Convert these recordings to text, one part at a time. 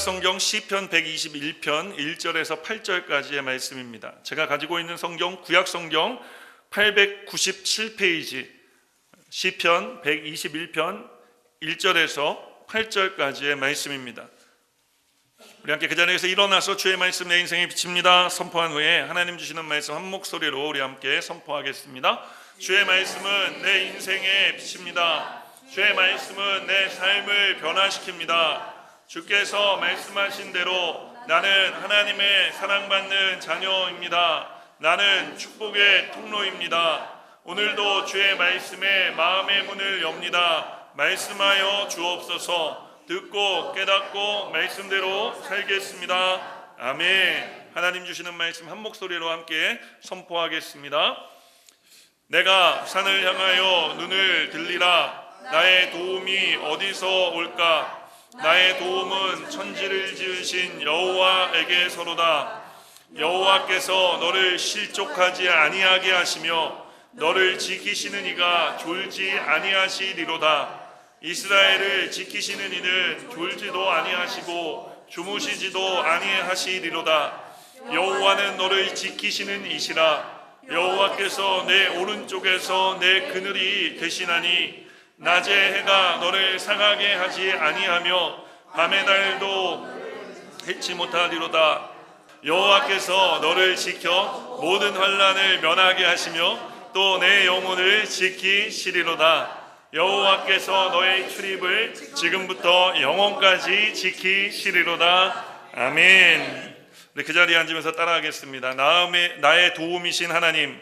구약성경 시편 121편 1절에서 8절까지의 말씀입니다. 제가 가지고 있는 성경 구약성경 897페이지 시편 121편 1절에서 8절까지의 말씀입니다. 우리 함께 그 자리에서 일어나서 주의 말씀 내 인생에 비칩니다 선포한 후에 하나님 주시는 말씀 한 목소리로 우리 함께 선포하겠습니다. 주의 말씀은 내 인생에 비칩니다. 주의 말씀은 내 삶을 변화시킵니다. 주께서 말씀하신 대로 나는 하나님의 사랑받는 자녀입니다. 나는 축복의 통로입니다. 오늘도 주의 말씀에 마음의 문을 엽니다. 말씀하여 주옵소서. 듣고 깨닫고 말씀대로 살겠습니다. 아멘. 하나님 주시는 말씀 한 목소리로 함께 선포하겠습니다. 내가 산을 향하여 눈을 들리라. 나의 도움이 어디서 올까? 나의 도움은 천지를 지으신 여호와에게서로다. 여호와께서 너를 실족하지 아니하게 하시며 너를 지키시는 이가 졸지 아니하시리로다. 이스라엘을 지키시는 이는 졸지도 아니하시고 주무시지도 아니하시리로다. 여호와는 너를 지키시는 이시라. 여호와께서 내 오른쪽에서 내 그늘이 되시나니 낮에 해가 너를 상하게 하지 아니하며 밤의 달도 해치 못하리로다. 여호와께서 너를 지켜 모든 환난을 면하게 하시며 또 내 영혼을 지키시리로다. 여호와께서 너의 출입을 지금부터 영원까지 지키시리로다. 아멘. 네, 그 자리에 앉으면서 따라하겠습니다. 나의 도움이신 하나님.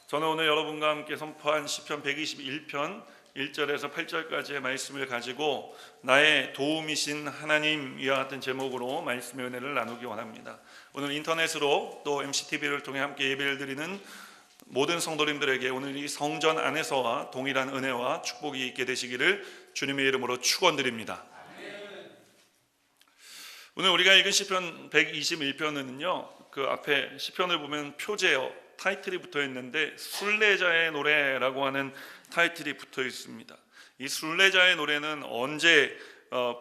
저는 오늘 여러분과 함께 선포한 시편 121편 1절에서 8절까지의 말씀을 가지고 나의 도움이신 하나님 이와 같은 제목으로 말씀의 은혜를 나누기 원합니다. 오늘 인터넷으로 또 MCTV를 통해 함께 예배를 드리는 모든 성도님들에게 오늘 이 성전 안에서와 동일한 은혜와 축복이 있게 되시기를 주님의 이름으로 축원드립니다. 오늘 우리가 읽은 시편 121편은요, 그 앞에 시편을 보면 표제어 타이틀이 붙어 있는데 순례자의 노래라고 하는 타이틀이 붙어 있습니다. 이 순례자의 노래는 언제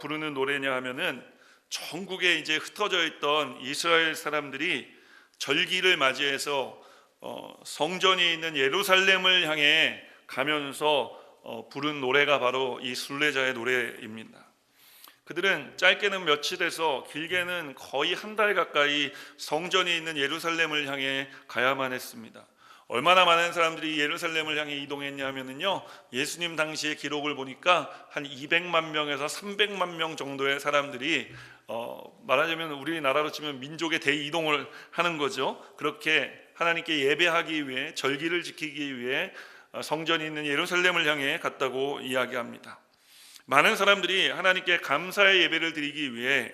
부르는 노래냐 하면은 전국에 이제 흩어져 있던 이스라엘 사람들이 절기를 맞이해서 성전이 있는 예루살렘을 향해 가면서 부른 노래가 바로 이 순례자의 노래입니다. 그들은 짧게는 며칠에서 길게는 거의 한 달 가까이 성전이 있는 예루살렘을 향해 가야만 했습니다. 얼마나 많은 사람들이 예루살렘을 향해 이동했냐면요, 예수님 당시의 기록을 보니까 한 200만 명에서 300만 명 정도의 사람들이 말하자면 우리나라로 치면 민족의 대이동을 하는 거죠. 그렇게 하나님께 예배하기 위해, 절기를 지키기 위해 성전이 있는 예루살렘을 향해 갔다고 이야기합니다. 많은 사람들이 하나님께 감사의 예배를 드리기 위해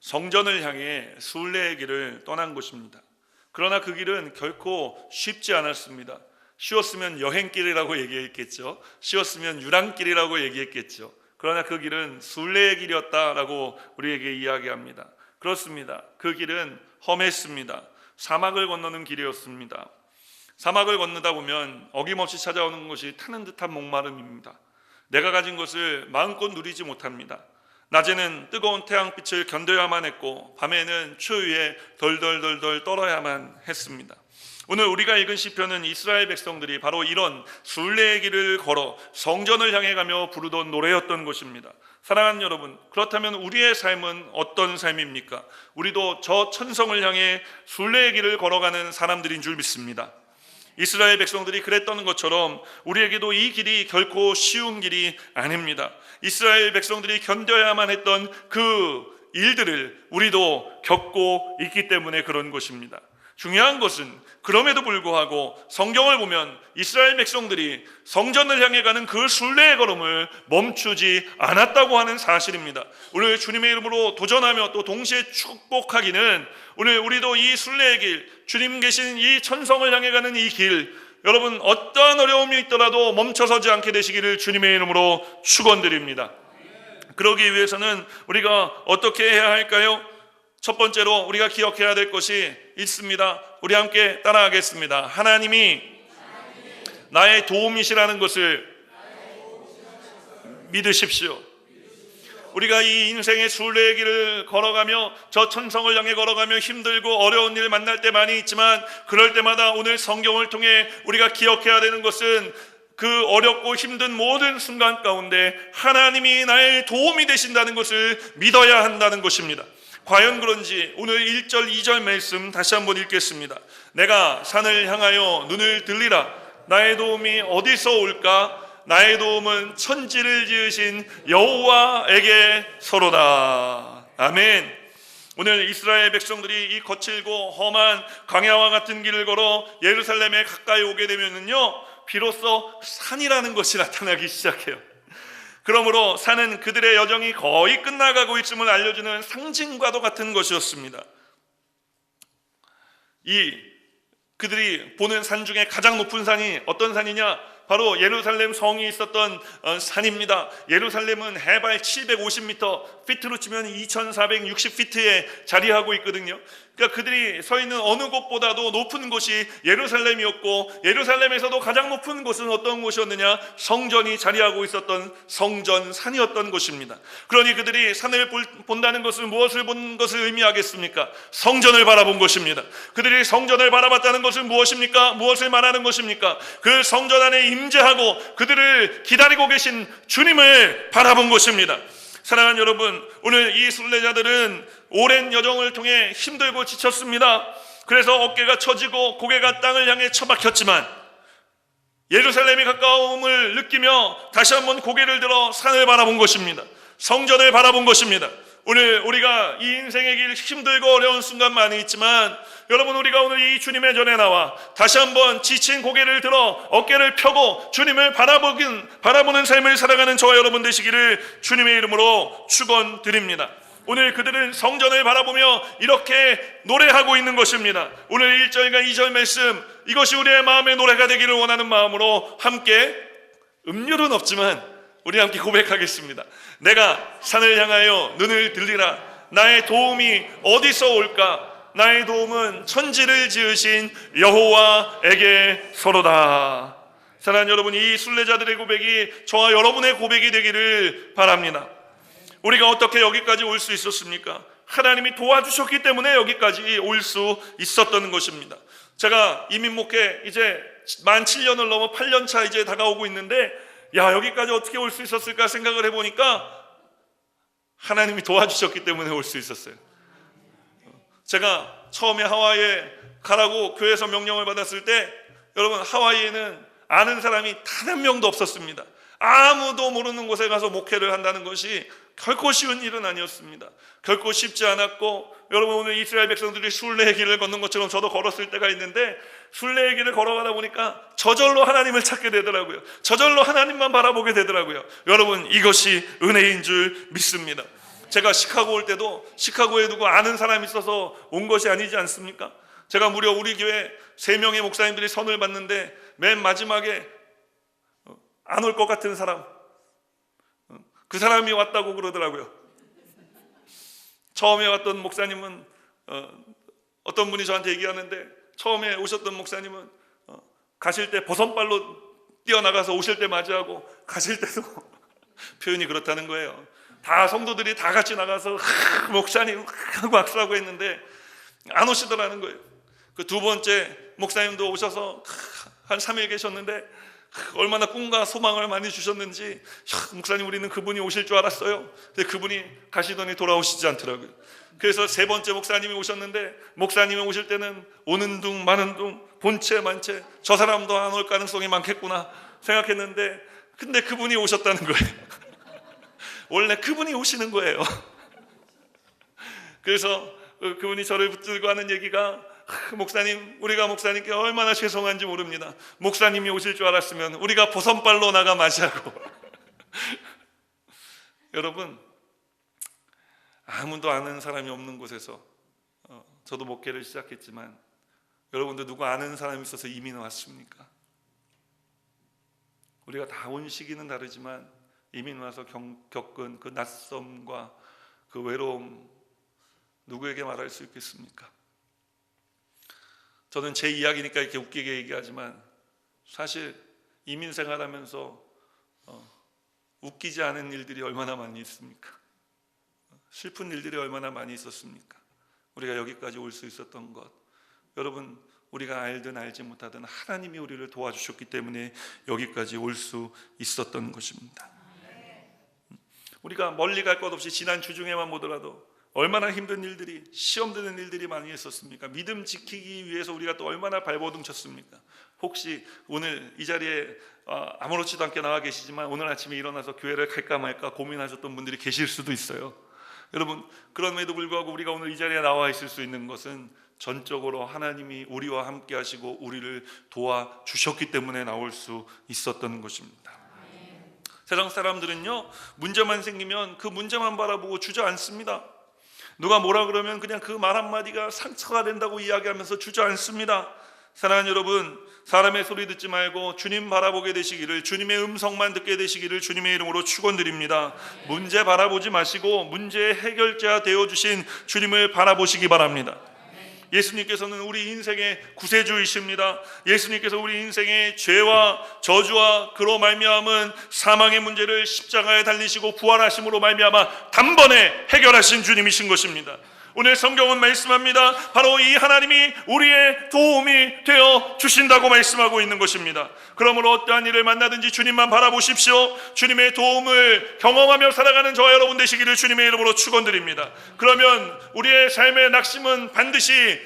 성전을 향해 순례의 길을 떠난 것입니다. 그러나 그 길은 결코 쉽지 않았습니다. 쉬웠으면 여행길이라고 얘기했겠죠. 쉬웠으면 유랑길이라고 얘기했겠죠. 그러나 그 길은 순례의 길이었다라고 우리에게 이야기합니다. 그렇습니다. 그 길은 험했습니다. 사막을 건너는 길이었습니다. 사막을 건너다 보면 어김없이 찾아오는 것이 타는 듯한 목마름입니다. 내가 가진 것을 마음껏 누리지 못합니다. 낮에는 뜨거운 태양빛을 견뎌야만 했고 밤에는 추위에 덜덜덜덜 떨어야만 했습니다. 오늘 우리가 읽은 시편은 이스라엘 백성들이 바로 이런 순례의 길을 걸어 성전을 향해 가며 부르던 노래였던 것입니다. 사랑하는 여러분, 그렇다면 우리의 삶은 어떤 삶입니까? 우리도 저 천성을 향해 순례의 길을 걸어가는 사람들인 줄 믿습니다. 이스라엘 백성들이 그랬던 것처럼 우리에게도 이 길이 결코 쉬운 길이 아닙니다. 이스라엘 백성들이 견뎌야만 했던 그 일들을 우리도 겪고 있기 때문에 그런 것입니다. 중요한 것은 그럼에도 불구하고 성경을 보면 이스라엘 백성들이 성전을 향해 가는 그 순례의 걸음을 멈추지 않았다고 하는 사실입니다. 오늘 주님의 이름으로 도전하며 또 동시에 축복하기는 오늘 우리도 이 순례의 길, 주님 계신 이 천성을 향해 가는 이 길, 여러분 어떠한 어려움이 있더라도 멈춰서지 않게 되시기를 주님의 이름으로 축원드립니다. 그러기 위해서는 우리가 어떻게 해야 할까요? 첫 번째로 우리가 기억해야 될 것이 있습니다. 우리 함께 따라하겠습니다. 하나님이 나의 도움이시라는 것을 믿으십시오. 우리가 이 인생의 순례의 길을 걸어가며 저 천성을 향해 걸어가며 힘들고 어려운 일 만날 때 많이 있지만, 그럴 때마다 오늘 성경을 통해 우리가 기억해야 되는 것은 그 어렵고 힘든 모든 순간 가운데 하나님이 나의 도움이 되신다는 것을 믿어야 한다는 것입니다. 과연 그런지 오늘 1절 2절 말씀 다시 한번 읽겠습니다. 내가 산을 향하여 눈을 들리라. 나의 도움이 어디서 올까? 나의 도움은 천지를 지으신 여호와에게서로다. 아멘. 오늘 이스라엘 백성들이 이 거칠고 험한 광야와 같은 길을 걸어 예루살렘에 가까이 오게 되면은요, 비로소 산이라는 것이 나타나기 시작해요. 그러므로 산은 그들의 여정이 거의 끝나가고 있음을 알려주는 상징과도 같은 것이었습니다. 그들이 보는 산 중에 가장 높은 산이 어떤 산이냐? 바로 예루살렘 성이 있었던 산입니다. 예루살렘은 해발 750m, 피트로 치면 2460피트에 자리하고 있거든요. 그러니까 그들이 서 있는 어느 곳보다도 높은 곳이 예루살렘이었고, 예루살렘에서도 가장 높은 곳은 어떤 곳이었느냐? 성전이 자리하고 있었던 성전산이었던 곳입니다. 그러니 그들이 산을 본다는 것은 무엇을 본 것을 의미하겠습니까? 성전을 바라본 것입니다. 그들이 성전을 바라봤다는 것은 무엇입니까? 무엇을 말하는 것입니까? 그 성전 안에 임재하고 그들을 기다리고 계신 주님을 바라본 것입니다. 사랑하는 여러분, 오늘 이 순례자들은 오랜 여정을 통해 힘들고 지쳤습니다. 그래서 어깨가 처지고 고개가 땅을 향해 처박혔지만 예루살렘이 가까움을 느끼며 다시 한번 고개를 들어 산을 바라본 것입니다. 성전을 바라본 것입니다. 오늘 우리가 이 인생의 길 힘들고 어려운 순간 많이 있지만, 여러분, 우리가 오늘 이 주님의 전에 나와 다시 한번 지친 고개를 들어 어깨를 펴고 주님을 바라보는 삶을 살아가는 저와 여러분 되시기를 주님의 이름으로 축원드립니다. 오늘 그들은 성전을 바라보며 이렇게 노래하고 있는 것입니다. 오늘 1절과 2절 말씀, 이것이 우리의 마음의 노래가 되기를 원하는 마음으로 함께, 음률은 없지만 우리 함께 고백하겠습니다. 내가 산을 향하여 눈을 들리라. 나의 도움이 어디서 올까? 나의 도움은 천지를 지으신 여호와에게서로다. 사랑하는 여러분, 이 순례자들의 고백이 저와 여러분의 고백이 되기를 바랍니다. 우리가 어떻게 여기까지 올 수 있었습니까? 하나님이 도와주셨기 때문에 여기까지 올 수 있었던 것입니다. 제가 이민 목회 이제 만 7년을 넘어 8년 차 이제 다가오고 있는데, 여기까지 어떻게 올 수 있었을까 생각을 해보니까 하나님이 도와주셨기 때문에 올 수 있었어요. 제가 처음에 하와이에 가라고 교회에서 명령을 받았을 때, 여러분, 하와이에는 아는 사람이 단 한 명도 없었습니다. 아무도 모르는 곳에 가서 목회를 한다는 것이 결코 쉬운 일은 아니었습니다. 결코 쉽지 않았고, 여러분, 오늘 이스라엘 백성들이 순례의 길을 걷는 것처럼 저도 걸었을 때가 있는데, 순례의 길을 걸어가다 보니까 저절로 하나님을 찾게 되더라고요. 저절로 하나님만 바라보게 되더라고요. 여러분, 이것이 은혜인 줄 믿습니다. 제가 시카고 올 때도 시카고에 누구 아는 사람이 있어서 온 것이 아니지 않습니까? 제가 무려 우리 교회 3명의 목사님들이 선을 받는데 맨 마지막에 안 올 것 같은 사람, 그 사람이 왔다고 그러더라고요. 처음에 왔던 목사님은 어떤 분이 저한테 얘기하는데, 처음에 오셨던 목사님은 가실 때 버선발로 뛰어나가서 오실 때 맞이하고, 가실 때도 표현이 그렇다는 거예요. 다 성도들이 다 같이 나가서 목사님 하고 악수하고 했는데 안 오시더라는 거예요. 그 두 번째 목사님도 오셔서 한 3일 계셨는데 얼마나 꿈과 소망을 많이 주셨는지, 목사님 우리는 그분이 오실 줄 알았어요. 근데 그분이 가시더니 돌아오시지 않더라고요. 그래서 3번째 목사님이 오셨는데, 목사님이 오실 때는 오는 둥 마는 둥, 본체 만체, 저 사람도 안 올 가능성이 많겠구나 생각했는데, 근데 그분이 오셨다는 거예요. 원래 그분이 오시는 거예요. 그래서 그분이 저를 붙들고 하는 얘기가, 목사님, 우리가 목사님께 얼마나 죄송한지 모릅니다. 목사님이 오실 줄 알았으면 우리가 버선발로 나가 맞이하고. 여러분, 아무도 아는 사람이 없는 곳에서 저도 목회를 시작했지만, 여러분들 누구 아는 사람이 있어서 이민 왔습니까? 우리가 다 온 시기는 다르지만 이민 와서 겪은 그 낯섦과 그 외로움, 누구에게 말할 수 있겠습니까? 저는 제 이야기니까 이렇게 웃기게 얘기하지만, 사실 이민 생활하면서 웃기지 않은 일들이 얼마나 많이 있습니까? 슬픈 일들이 얼마나 많이 있었습니까? 우리가 여기까지 올 수 있었던 것, 여러분, 우리가 알든 알지 못하든 하나님이 우리를 도와주셨기 때문에 여기까지 올 수 있었던 것입니다. 우리가 멀리 갈 것 없이 지난 주중에만 보더라도 얼마나 힘든 일들이, 시험 드는 일들이 많이 있었습니까? 믿음 지키기 위해서 우리가 또 얼마나 발버둥 쳤습니까? 혹시 오늘 이 자리에 아무렇지도 않게 나와 계시지만 오늘 아침에 일어나서 교회를 갈까 말까 고민하셨던 분들이 계실 수도 있어요. 여러분, 그럼에도 불구하고 우리가 오늘 이 자리에 나와 있을 수 있는 것은 전적으로 하나님이 우리와 함께 하시고 우리를 도와주셨기 때문에 나올 수 있었던 것입니다. 세상 사람들은요, 문제만 생기면 그 문제만 바라보고 주저앉습니다. 누가 뭐라 그러면 그냥 그 말 한마디가 상처가 된다고 이야기하면서 주저앉습니다. 사랑하는 여러분, 사람의 소리 듣지 말고 주님 바라보게 되시기를, 주님의 음성만 듣게 되시기를 주님의 이름으로 축원드립니다. 문제 바라보지 마시고 문제의 해결자 되어주신 주님을 바라보시기 바랍니다. 예수님께서는 우리 인생의 구세주이십니다. 예수님께서 우리 인생의 죄와 저주와 그로 말미암은 사망의 문제를 십자가에 달리시고 부활하심으로 말미암아 단번에 해결하신 주님이신 것입니다. 오늘 성경은 말씀합니다. 바로 이 하나님이 우리의 도움이 되어 주신다고 말씀하고 있는 것입니다. 그러므로 어떠한 일을 만나든지 주님만 바라보십시오. 주님의 도움을 경험하며 살아가는 저와 여러분 되시기를 주님의 이름으로 축원드립니다. 그러면 우리의 삶의 낙심은 반드시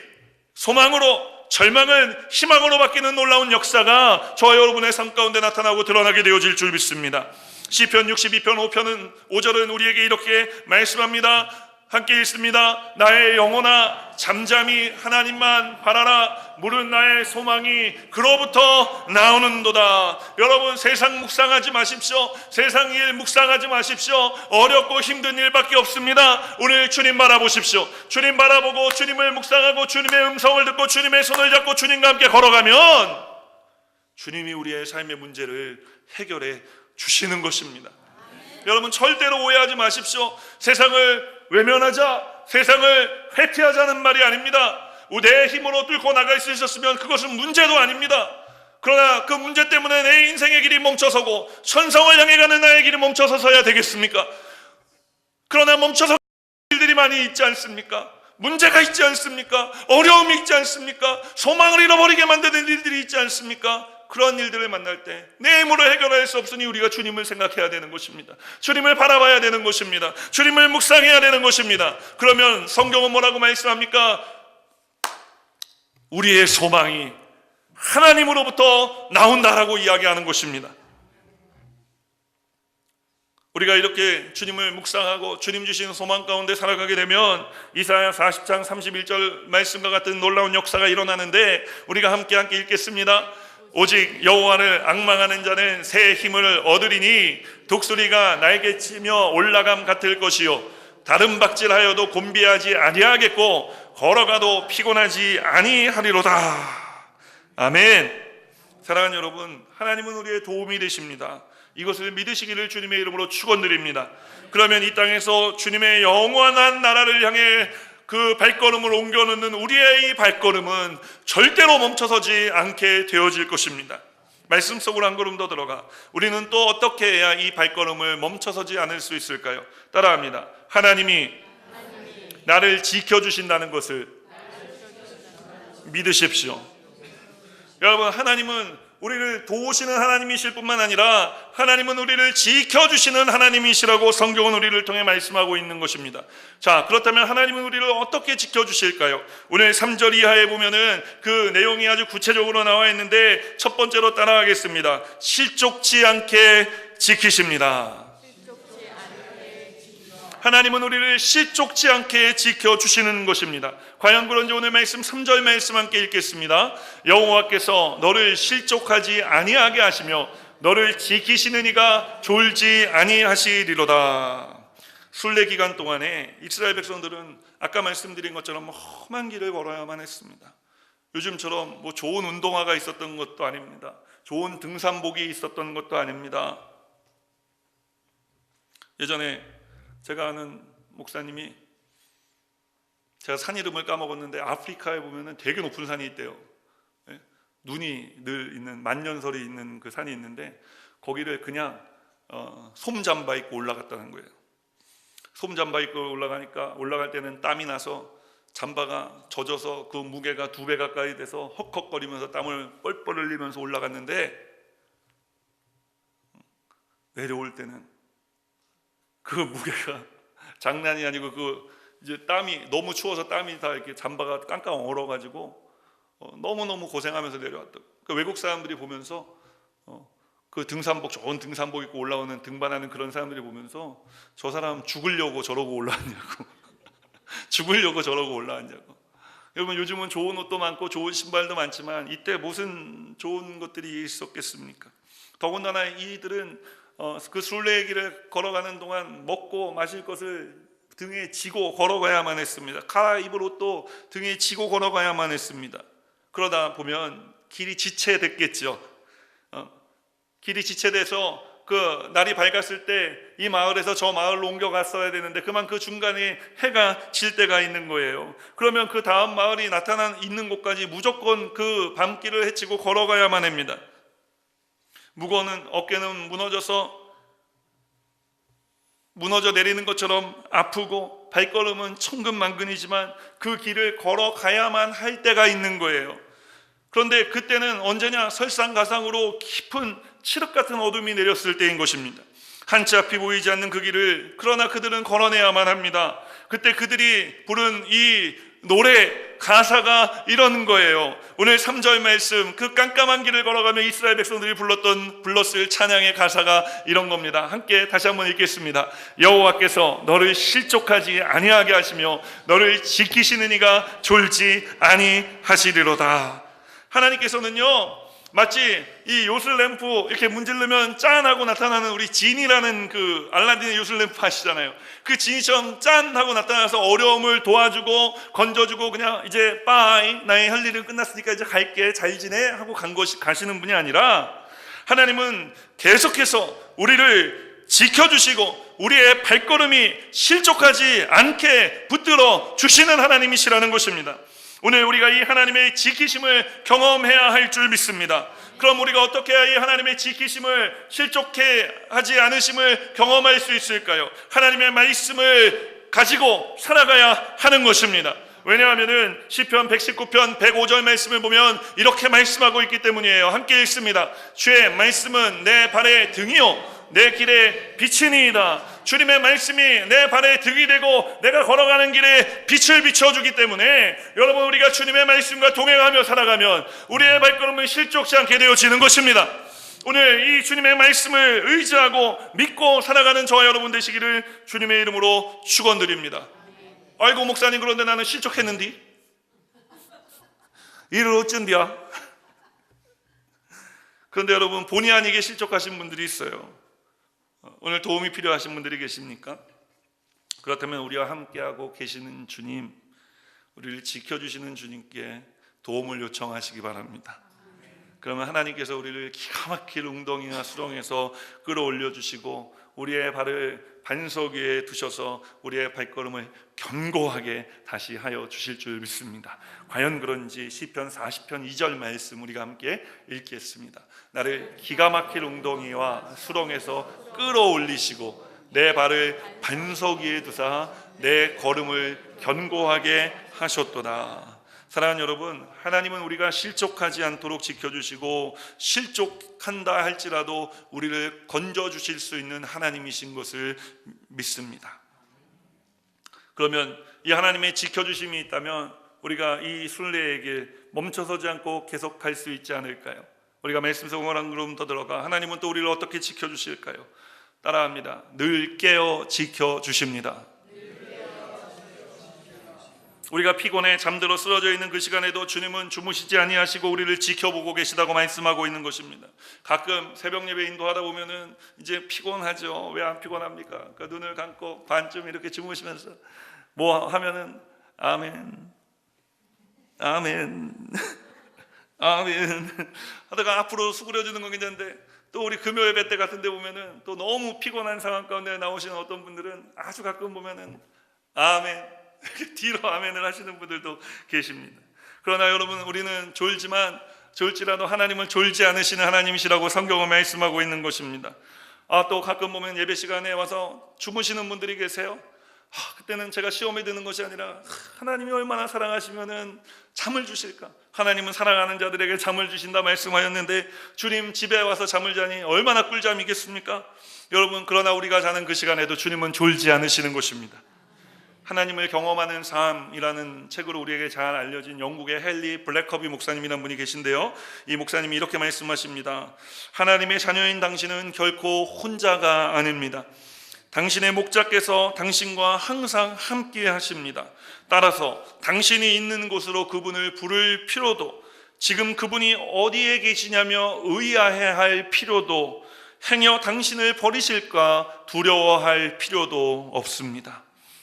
소망으로, 절망은 희망으로 바뀌는 놀라운 역사가 저와 여러분의 삶 가운데 나타나고 드러나게 되어질 줄 믿습니다. 시편 62편 5절은 우리에게 이렇게 말씀합니다. 함께 읽습니다. 나의 영혼아 잠잠히 하나님만 바라라. 물은 나의 소망이 그로부터 나오는도다. 여러분, 세상 묵상하지 마십시오. 세상 일 묵상하지 마십시오. 어렵고 힘든 일밖에 없습니다. 오늘 주님 바라보십시오. 주님 바라보고 주님을 묵상하고 주님의 음성을 듣고 주님의 손을 잡고 주님과 함께 걸어가면 주님이 우리의 삶의 문제를 해결해 주시는 것입니다. 여러분, 절대로 오해하지 마십시오. 세상을 외면하자, 세상을 회피하자는 말이 아닙니다. 내 힘으로 뚫고 나갈 수 있었으면 그것은 문제도 아닙니다. 그러나 그 문제 때문에 내 인생의 길이 멈춰서고 천성을 향해 가는 나의 길이 멈춰서서야 되겠습니까? 그러나 멈춰서 일들이 많이 있지 않습니까? 문제가 있지 않습니까? 어려움이 있지 않습니까? 소망을 잃어버리게 만드는 일들이 있지 않습니까? 그런 일들을 만날 때 내 힘으로 해결할 수 없으니 우리가 주님을 생각해야 되는 것입니다. 주님을 바라봐야 되는 것입니다. 주님을 묵상해야 되는 것입니다. 그러면 성경은 뭐라고 말씀합니까? 우리의 소망이 하나님으로부터 나온다라고 이야기하는 것입니다. 우리가 이렇게 주님을 묵상하고 주님 주신 소망 가운데 살아가게 되면 이사야 40장 31절 말씀과 같은 놀라운 역사가 일어나는데 우리가 함께 읽겠습니다. 오직 여호와를 앙망하는 자는 새 힘을 얻으리니 독수리가 날개치며 올라감 같을 것이요 다른 박질하여도 곤비하지 아니하겠고 걸어가도 피곤하지 아니하리로다. 아멘. 사랑하는 여러분, 하나님은 우리의 도움이 되십니다. 이것을 믿으시기를 주님의 이름으로 축원드립니다. 그러면 이 땅에서 주님의 영원한 나라를 향해 그 발걸음을 옮겨놓는 우리의 이 발걸음은 절대로 멈춰서지 않게 되어질 것입니다. 말씀 속으로 한 걸음 더 들어가 우리는 또 어떻게 해야 이 발걸음을 멈춰서지 않을 수 있을까요? 따라합니다. 하나님이 나를 지켜주신다는 것을 믿으십시오. 여러분, 하나님은 우리를 도우시는 하나님이실 뿐만 아니라 하나님은 우리를 지켜주시는 하나님이시라고 성경은 우리를 통해 말씀하고 있는 것입니다. 자, 그렇다면 하나님은 우리를 어떻게 지켜주실까요? 오늘 3절 이하에 보면은 그 내용이 아주 구체적으로 나와 있는데 첫 번째로 따라하겠습니다. 실족치 않게 지키십니다. 하나님은 우리를 실족치 않게 지켜주시는 것입니다. 과연 그런지 오늘 말씀 3절 말씀 함께 읽겠습니다. 여호와께서 너를 실족하지 아니하게 하시며 너를 지키시는 이가 졸지 아니하시리로다. 순례 기간 동안에 이스라엘 백성들은 아까 말씀드린 것처럼 험한 길을 걸어야만 했습니다. 요즘처럼 뭐 좋은 운동화가 있었던 것도 아닙니다. 좋은 등산복이 있었던 것도 아닙니다. 예전에 제가 아는 목사님이, 제가 산 이름을 까먹었는데 아프리카에 보면은 되게 높은 산이 있대요. 눈이 늘 있는, 만년설이 있는 그 산이 있는데 거기를 그냥 솜잠바 입고 올라갔다는 거예요. 솜잠바 입고 올라갈 때는 땀이 나서 잠바가 젖어서 그 무게가 2배 가까이 돼서 헉헉거리면서 땀을 뻘뻘 흘리면서 올라갔는데, 내려올 때는 그 무게가 장난이 아니고 이제 땀이 너무 추워서 땀이 다 이렇게 잠바가 깡깡 얼어가지고 너무너무 고생하면서 내려왔다. 그 외국 사람들이 보면서 그 좋은 등산복 입고 올라오는 등반하는 그런 사람들이 보면서 저 사람 죽으려고 저러고 올라왔냐고 죽으려고 저러고 올라왔냐고. 여러분, 요즘은 좋은 옷도 많고 좋은 신발도 많지만 이때 무슨 좋은 것들이 있었겠습니까? 더군다나 이들은 그 순례의 길을 걸어가는 동안 먹고 마실 것을 등에 지고 걸어가야만 했습니다. 갈아입을 옷도 등에 지고 걸어가야만 했습니다. 그러다 보면 길이 지체됐겠죠. 길이 지체돼서 그 날이 밝았을 때 이 마을에서 저 마을로 옮겨갔어야 되는데 그만 그 중간에 해가 질 때가 있는 거예요. 그러면 그 다음 마을이 있는 곳까지 무조건 그 밤길을 헤치고 걸어가야만 합니다. 무거운 어깨는 무너져 내리는 것처럼 아프고 발걸음은 천근만근이지만 그 길을 걸어가야만 할 때가 있는 거예요. 그런데 그때는 언제냐? 설상가상으로 깊은 칠흑 같은 어둠이 내렸을 때인 것입니다. 한치 앞이 보이지 않는 그 길을 그러나 그들은 걸어내야만 합니다. 그때 그들이 부른 이 노래 가사가 이런 거예요. 오늘 3절 말씀, 그 깜깜한 길을 걸어가며 이스라엘 백성들이 불렀을 찬양의 가사가 이런 겁니다. 함께 다시 한번 읽겠습니다. 여호와께서 너를 실족하지 아니하게 하시며 너를 지키시는 이가 졸지 아니하시리로다. 하나님께서는요, 마치 이 요술램프 이렇게 문지르면 짠하고 나타나는 우리 진이라는 그 알라딘의 요술램프 아시잖아요. 그 진이처럼 짠하고 나타나서 어려움을 도와주고 건져주고 그냥 이제 빠이 나의 할 일은 끝났으니까 이제 갈게 잘 지내 하고 가시는 분이 아니라, 하나님은 계속해서 우리를 지켜주시고 우리의 발걸음이 실족하지 않게 붙들어 주시는 하나님이시라는 것입니다. 오늘 우리가 이 하나님의 지키심을 경험해야 할 줄 믿습니다. 그럼 우리가 어떻게 해야 이 하나님의 지키심을 실족해 하지 않으심을 경험할 수 있을까요? 하나님의 말씀을 가지고 살아가야 하는 것입니다. 왜냐하면 시편 119편 105절 말씀을 보면 이렇게 말씀하고 있기 때문이에요. 함께 읽습니다. 주의 말씀은 내 발의 등이요 내 길에 빛이니이다. 주님의 말씀이 내 발에 등이 되고 내가 걸어가는 길에 빛을 비춰주기 때문에 여러분, 우리가 주님의 말씀과 동행하며 살아가면 우리의 발걸음은 실족지 않게 되어지는 것입니다. 오늘 이 주님의 말씀을 의지하고 믿고 살아가는 저와 여러분 되시기를 주님의 이름으로 축원드립니다. 아이고 목사님, 그런데 나는 실족했는디? 이를 어쩐디야? 그런데 여러분, 본의 아니게 실족하신 분들이 있어요. 오늘 도움이 필요하신 분들이 계십니까? 그렇다면 우리와 함께하고 계시는 주님, 우리를 지켜주시는 주님께 도움을 요청하시기 바랍니다. 그러면 하나님께서 우리를 기가 막힐 웅덩이나 수렁에서 끌어올려 주시고 우리의 발을 반석 위에 두셔서 우리의 발걸음을 견고하게 다시 하여 주실 줄 믿습니다. 과연 그런지 시편 40편 2절 말씀 우리가 함께 읽겠습니다. 나를 기가 막힐 웅덩이와 수렁에서 끌어올리시고 내 발을 반석 위에 두사 내 걸음을 견고하게 하셨도다. 사랑하는 여러분, 하나님은 우리가 실족하지 않도록 지켜주시고 실족한다 할지라도 우리를 건져주실 수 있는 하나님이신 것을 믿습니다. 그러면 이 하나님의 지켜주심이 있다면 우리가 이 순례의 길 멈춰서지 않고 계속 갈 수 있지 않을까요? 우리가 말씀 속으로 한 걸음 더 들어가 하나님은 또 우리를 어떻게 지켜주실까요? 따라합니다. 늘 깨어 지켜주십니다. 우리가 피곤해 잠들어 쓰러져 있는 그 시간에도 주님은 주무시지 아니하시고 우리를 지켜보고 계시다고 말씀하고 있는 것입니다. 가끔 새벽 예배 인도하다 보면은 이제 피곤하죠. 왜 안 피곤합니까? 그러니까 눈을 감고 반쯤 이렇게 주무시면서 뭐 하면은 아멘, 아멘, 아멘 하다가 앞으로 수그려지는 건 괜찮은데 또 우리 금요 예배 때 같은 데 보면은 또 너무 피곤한 상황 가운데 나오시는 어떤 분들은 아주 가끔 보면은 아멘 뒤로 아멘을 하시는 분들도 계십니다. 그러나 여러분, 우리는 졸지라도 하나님은 졸지 않으시는 하나님이시라고 성경은 말씀하고 있는 것입니다. 또 가끔 보면 예배 시간에 와서 주무시는 분들이 계세요. 그때는 제가 시험에 드는 것이 아니라 하나님이 얼마나 사랑하시면은 잠을 주실까? 하나님은 사랑하는 자들에게 잠을 주신다 말씀하였는데 주님 집에 와서 잠을 자니 얼마나 꿀잠이겠습니까? 여러분, 그러나 우리가 자는 그 시간에도 주님은 졸지 않으시는 것입니다. 하나님을 경험하는 삶이라는 책으로 우리에게 잘 알려진 영국의 헨리 블랙커비 목사님이라는 분이 계신데요, 이 목사님이 이렇게 말씀하십니다. 하나님의 자녀인 당신은 결코 혼자가 아닙니다. 당신의 목자께서 당신과 항상 함께 하십니다. 따라서 당신이 있는 곳으로 그분을 부를 필요도, 지금 그분이 어디에 계시냐며 의아해할 필요도, 행여 당신을 버리실까 두려워할 필요도 없습니다.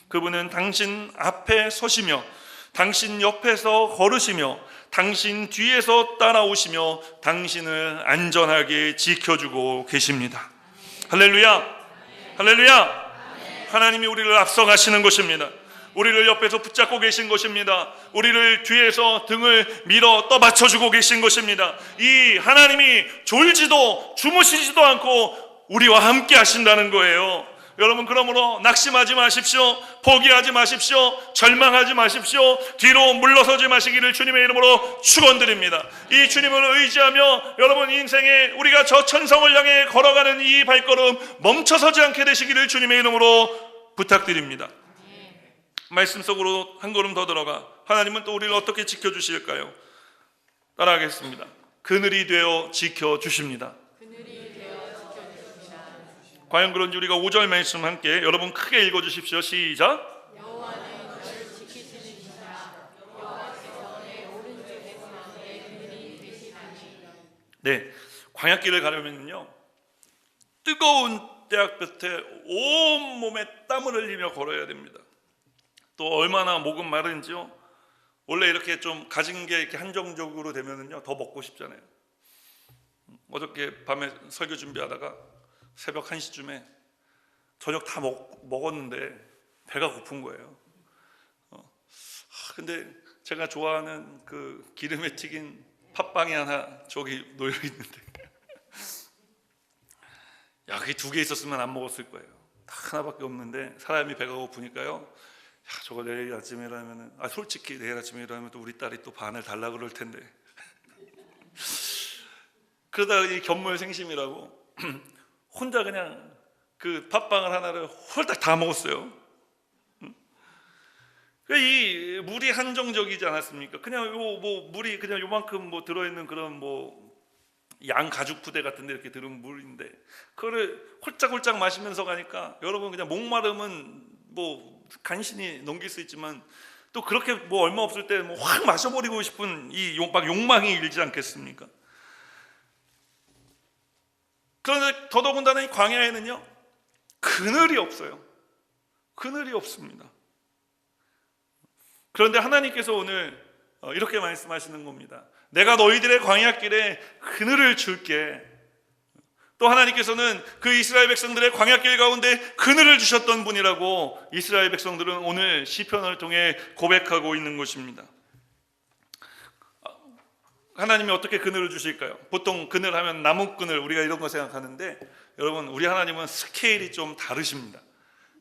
그분은 당신 앞에 서시며 당신 옆에서 걸으시며 당신 뒤에서 따라오시며 당신을 안전하게 지켜주고 계십니다. 할렐루야! 할렐루야! 하나님이 우리를 앞서가시는 것입니다. 우리를 옆에서 붙잡고 계신 것입니다. 우리를 뒤에서 등을 밀어 떠받쳐주고 계신 것입니다. 이 하나님이 졸지도 주무시지도 않고 우리와 함께 하신다는 거예요. 여러분, 그러므로 낙심하지 마십시오. 포기하지 마십시오. 절망하지 마십시오. 뒤로 물러서지 마시기를 주님의 이름으로 축원드립니다. 이 주님을 의지하며 여러분 인생에 우리가 저 천성을 향해 걸어가는 이 발걸음 멈춰서지 않게 되시기를 주님의 이름으로 부탁드립니다. 말씀 속으로 한 걸음 더 들어가 하나님은 또 우리를 어떻게 지켜주실까요? 따라하겠습니다. 그늘이 되어 지켜주십니다. 과연 그런지 우리가 5절 말씀 함께 여러분 크게 읽어주십시오. 시작. 여호와는 너를 지키시는 이시라. 여호와께서 내 오른쪽에 가운데 그늘이 되시나니. 네, 광야길을 가려면요 뜨거운 때학볕에 온 몸에 땀을 흘리며 걸어야 됩니다. 또 얼마나 목은 마른지요. 원래 이렇게 좀 가진 게 이렇게 한정적으로 되면은요 더 먹고 싶잖아요. 어저께 밤에 설교 준비하다가 새벽 1시쯤에 저녁 다 먹었는데 배가 고픈 거예요. 근데 제가 좋아하는 그 기름에 튀긴 팥빵이 하나 저기 놓여 있는데 야, 그게 2개 있었으면 안 먹었을 거예요. 딱 하나밖에 없는데 사람이 배가 고프니까요. 야, 저거 내일 아침에 일하면은 솔직히 내일 아침에 일하면 또 우리 딸이 또 반을 달라 그럴 텐데 그러다가 이 견물생심이라고 혼자 그냥 그 팥빵을 하나를 홀딱 다 먹었어요. 이 물이 한정적이지 않았습니까? 그냥 뭐 물이 그냥 요만큼 뭐 들어있는 그런 뭐 양 가죽 부대 같은데 이렇게 들은 물인데 그거를 홀짝홀짝 마시면서 가니까 여러분 그냥 목마름은 뭐 간신히 넘길 수 있지만 또 그렇게 뭐 얼마 없을 때 뭐 확 마셔버리고 싶은 이 막 욕망이 일지 않겠습니까? 그런데 더더군다나 이 광야에는요 그늘이 없어요. 그늘이 없습니다. 그런데 하나님께서 오늘 이렇게 말씀하시는 겁니다. 내가 너희들의 광야길에 그늘을 줄게. 또 하나님께서는 그 이스라엘 백성들의 광야길 가운데 그늘을 주셨던 분이라고 이스라엘 백성들은 오늘 시편을 통해 고백하고 있는 것입니다. 하나님이 어떻게 그늘을 주실까요? 보통 그늘 하면 나무 그늘 우리가 이런 거 생각하는데 여러분 우리 하나님은 스케일이 좀 다르십니다.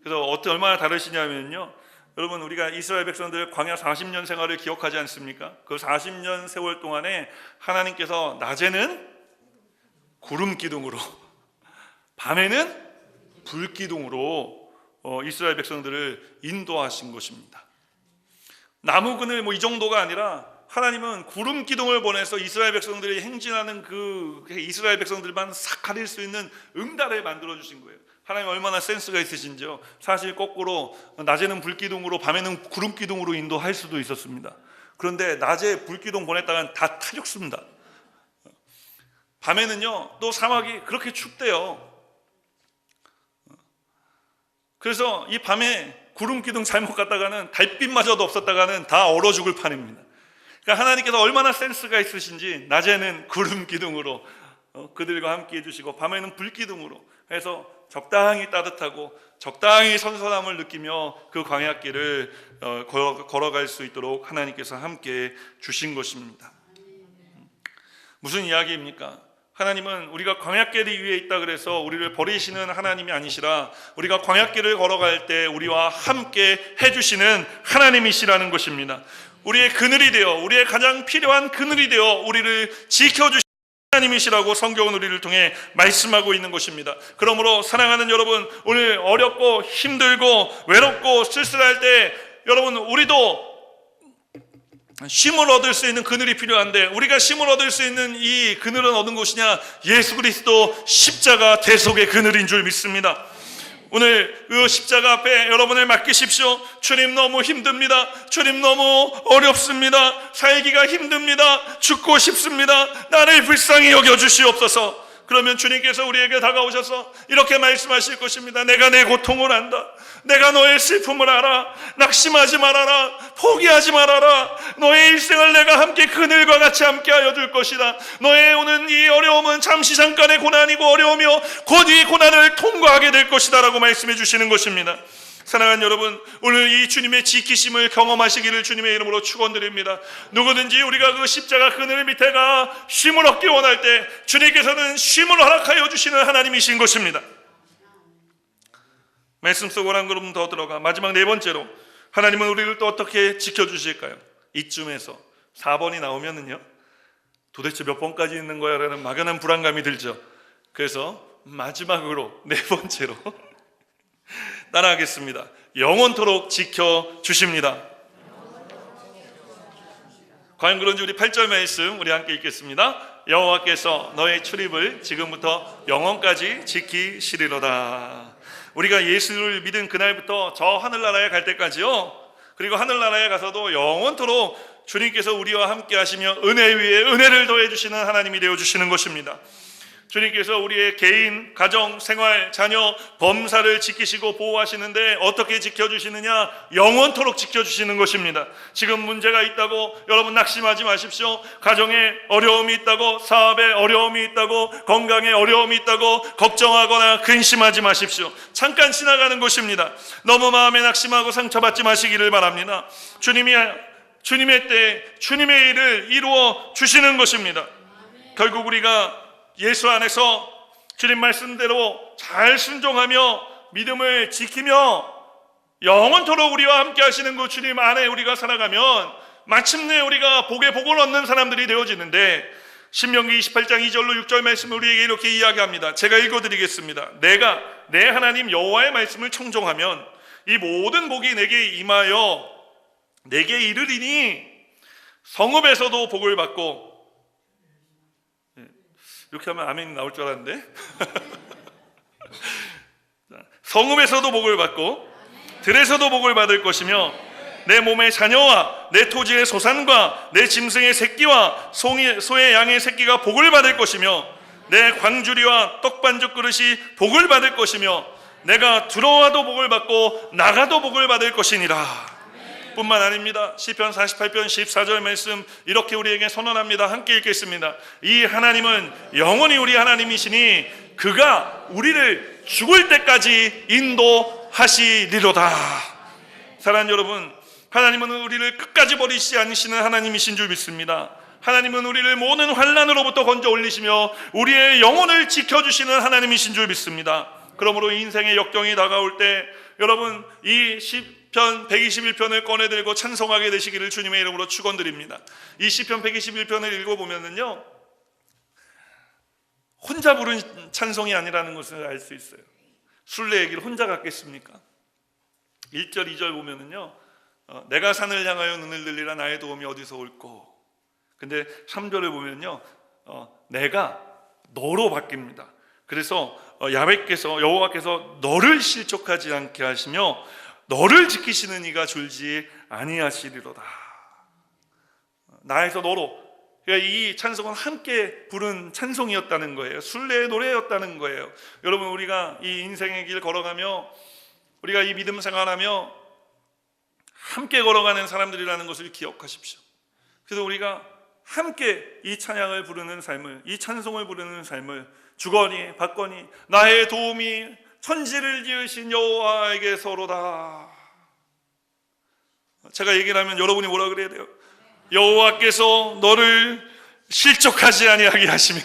그래서 얼마나 다르시냐면요, 여러분 우리가 이스라엘 백성들 광야 40년 생활을 기억하지 않습니까? 그 40년 세월 동안에 하나님께서 낮에는 구름 기둥으로 밤에는 불 기둥으로 이스라엘 백성들을 인도하신 것입니다. 나무 그늘 뭐 이 정도가 아니라 하나님은 구름 기둥을 보내서 이스라엘 백성들이 행진하는 그 이스라엘 백성들만 싹 가릴 수 있는 응달을 만들어 주신 거예요. 하나님 얼마나 센스가 있으신지요. 사실 거꾸로 낮에는 불기둥으로 밤에는 구름기둥으로 인도할 수도 있었습니다. 그런데 낮에 불기둥 보냈다간 다 타 죽습니다. 밤에는요 또 사막이 그렇게 춥대요. 그래서 이 밤에 구름기둥 잘못 갔다가는 달빛마저도 없었다가는 다 얼어 죽을 판입니다. 그러니까 하나님께서 얼마나 센스가 있으신지 낮에는 구름기둥으로 그들과 함께 해주시고 밤에는 불기둥으로 해서 적당히 따뜻하고 적당히 선선함을 느끼며 그 광야길을 걸어갈 수 있도록 하나님께서 함께 주신 것입니다. 무슨 이야기입니까? 하나님은 우리가 광야길 위에 있다 그래서 우리를 버리시는 하나님이 아니시라 우리가 광야길을 걸어갈 때 우리와 함께 해주시는 하나님이시라는 것입니다. 우리의 그늘이 되어, 우리의 가장 필요한 그늘이 되어 우리를 지켜주시는 하나님이시라고 성경은 우리를 통해 말씀하고 있는 것입니다. 그러므로 사랑하는 여러분, 오늘 어렵고 힘들고 외롭고 쓸쓸할 때 여러분, 우리도 쉼을 얻을 수 있는 그늘이 필요한데, 우리가 쉼을 얻을 수 있는 이 그늘은 어느 곳이냐? 예수 그리스도 십자가 대속의 그늘인 줄 믿습니다. 오늘 그 십자가 앞에 여러분을 맡기십시오. 주님, 너무 힘듭니다. 주님, 너무 어렵습니다. 살기가 힘듭니다. 죽고 싶습니다. 나를 불쌍히 여겨주시옵소서. 그러면 주님께서 우리에게 다가오셔서 이렇게 말씀하실 것입니다. 내가 내 고통을 안다. 내가 너의 슬픔을 알아. 낙심하지 말아라. 포기하지 말아라. 너의 일생을 내가 함께 그늘과 같이 함께하여 줄 것이다. 너의 오는 이 어려움은 잠시 잠깐의 고난이고 어려우며 곧 이 고난을 통과하게 될 것이다 라고 말씀해 주시는 것입니다. 사랑하는 여러분, 오늘 이 주님의 지키심을 경험하시기를 주님의 이름으로 축원드립니다. 누구든지 우리가 그 십자가 그늘 밑에가 쉼을 얻기 원할 때 주님께서는 쉼을 허락하여 주시는 하나님이신 것입니다. 말씀 속으로 한 걸음 더 들어가 마지막 네 번째로, 하나님은 우리를 또 어떻게 지켜주실까요? 이쯤에서 4번이 나오면은요, 도대체 몇 번까지 있는 거야? 라는 막연한 불안감이 들죠. 그래서 마지막으로 네 번째로 따라하겠습니다. 영원토록 지켜주십니다. 과연 그런지 우리 8절 말씀 우리 함께 읽겠습니다. 여호와께서 너의 출입을 지금부터 영원까지 지키시리로다. 우리가 예수를 믿은 그날부터 저 하늘나라에 갈 때까지요, 그리고 하늘나라에 가서도 영원토록 주님께서 우리와 함께 하시며 은혜 위에 은혜를 더해 주시는 하나님이 되어 주시는 것입니다. 주님께서 우리의 개인, 가정, 생활, 자녀, 범사를 지키시고 보호하시는데 어떻게 지켜주시느냐? 영원토록 지켜주시는 것입니다. 지금 문제가 있다고 여러분 낙심하지 마십시오. 가정에 어려움이 있다고, 사업에 어려움이 있다고, 건강에 어려움이 있다고 걱정하거나 근심하지 마십시오. 잠깐 지나가는 것입니다. 너무 마음에 낙심하고 상처받지 마시기를 바랍니다. 주님의 때에 주님의 일을 이루어 주시는 것입니다. 결국 우리가 예수 안에서 주님 말씀대로 잘 순종하며 믿음을 지키며 영원토록 우리와 함께 하시는 그 주님 안에 우리가 살아가면 마침내 우리가 복에 복을 얻는 사람들이 되어지는데, 신명기 28장 2절로 6절 말씀을 우리에게 이렇게 이야기합니다. 제가 읽어드리겠습니다. 내가 내 하나님 여호와의 말씀을 청종하면 이 모든 복이 내게 임하여 내게 이르리니 성읍에서도 복을 받고, 이렇게 하면 아멘이 나올 줄 알았는데 성읍에서도 복을 받고 들에서도 복을 받을 것이며, 내 몸의 자녀와 내 토지의 소산과 내 짐승의 새끼와 소의 양의 새끼가 복을 받을 것이며, 내 광주리와 떡반죽 그릇이 복을 받을 것이며, 내가 들어와도 복을 받고 나가도 복을 받을 것이니라. 뿐만 아닙니다. 시편 48편 14절 말씀 이렇게 우리에게 선언합니다. 함께 읽겠습니다. 이 하나님은 영원히 우리 하나님이시니 그가 우리를 죽을 때까지 인도하시리로다. 사랑하는 여러분, 하나님은 우리를 끝까지 버리시지 않으시는 하나님이신 줄 믿습니다. 하나님은 우리를 모든 환난으로부터 건져 올리시며 우리의 영혼을 지켜주시는 하나님이신 줄 믿습니다. 그러므로 인생의 역경이 다가올 때 여러분, 이 시편 121편을 꺼내들고 찬송하게 되시기를 주님의 이름으로 축원드립니다. 이 시편 121편을 읽어보면요, 혼자 부른 찬송이 아니라는 것을 알 수 있어요. 순례 얘기를 혼자 갖겠습니까? 1절 2절 보면은요, 내가 산을 향하여 눈을 들리라 나의 도움이 어디서 올꼬. 근데 3절을 보면요, 내가 너로 바뀝니다. 그래서 여호와께서 너를 실족하지 않게 하시며 너를 지키시는 이가 줄지 아니하시리로다. 나에서 너로. 그러니까 이 찬송은 함께 부른 찬송이었다는 거예요. 순례의 노래였다는 거예요. 여러분, 우리가 이 인생의 길 걸어가며 우리가 이 믿음 생활하며 함께 걸어가는 사람들이라는 것을 기억하십시오. 그래서 우리가 함께 이 찬양을 부르는 삶을, 이 찬송을 부르는 삶을 주거니 받거니 나의 도움이 천지를 지으신 여호와에게서로다. 제가 얘기를 하면 여러분이 뭐라 그래야 돼요? 여호와께서 너를 실족하지 아니하게 하시며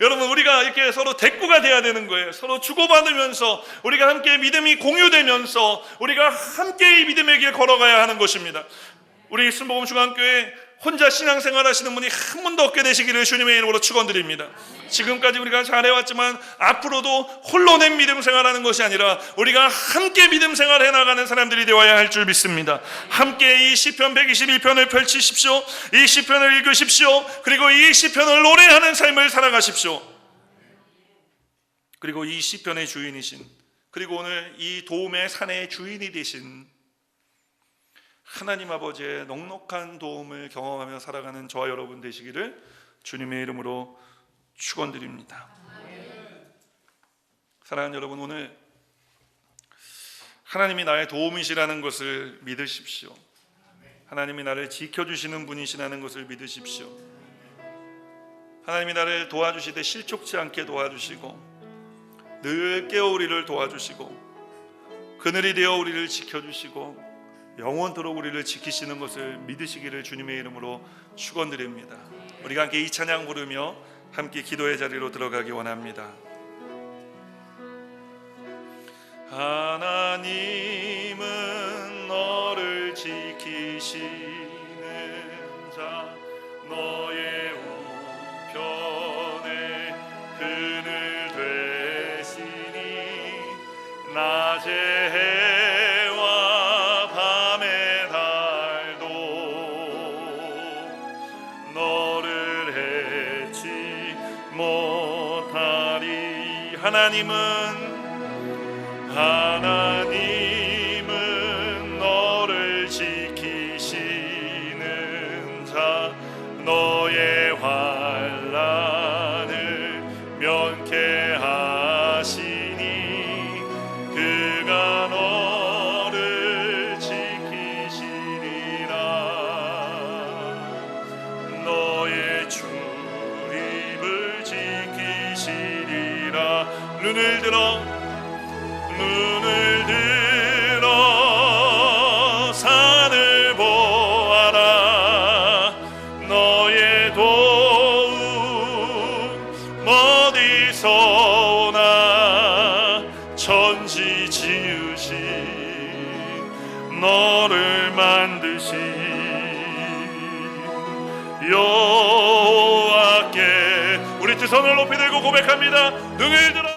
여러분, 우리가 이렇게 서로 대꾸가 돼야 되는 거예요. 서로 주고받으면서 우리가 함께 믿음이 공유되면서 우리가 함께 이 믿음의 길 걸어가야 하는 것입니다. 우리 순복음 중앙교회 혼자 신앙생활 하시는 분이 한 분도 없게 되시기를 주님의 이름으로 축원드립니다. 지금까지 우리가 잘해왔지만 앞으로도 홀로 낸 믿음 생활하는 것이 아니라 우리가 함께 믿음 생활해 나가는 사람들이 되어야 할 줄 믿습니다. 함께 이 시편 121편을 펼치십시오. 이 시편을 읽으십시오. 그리고 이 시편을 노래하는 삶을 살아가십시오. 그리고 이 시편의 주인이신, 그리고 오늘 이 도움의 산의 주인이 되신 하나님 아버지의 넉넉한 도움을 경험하며 살아가는 저와 여러분 되시기를 주님의 이름으로 축원드립니다. 사랑하는 여러분, 오늘 하나님이 나의 도움이시라는 것을 믿으십시오. 하나님이 나를 지켜주시는 분이시라는 것을 믿으십시오. 하나님이 나를 도와주시되 실족치 않게 도와주시고 늘 깨어 우리를 도와주시고 그늘이 되어 우리를 지켜주시고 영원토록 우리를 지키시는 것을 믿으시기를 주님의 이름으로 축원드립니다. 우리가 함께 이 찬양 부르며 함께 기도의 자리로 들어가기 원합니다. 하나님은 너를 지키시는 자, 너의 우편에 그늘 되시니 낮에 하나님은 너를 지키시는 자, 너의 환난을 면케하시니 그가 너를 지키시리라. 너의 출입을 지키시리라. 눈을 들어 산을 보아라. 너의 도움 어디서 오나. 천지 지으신 너를 만드신 여호와께 우리 두 손을 높이 들고 고백합니다. 눈을 들어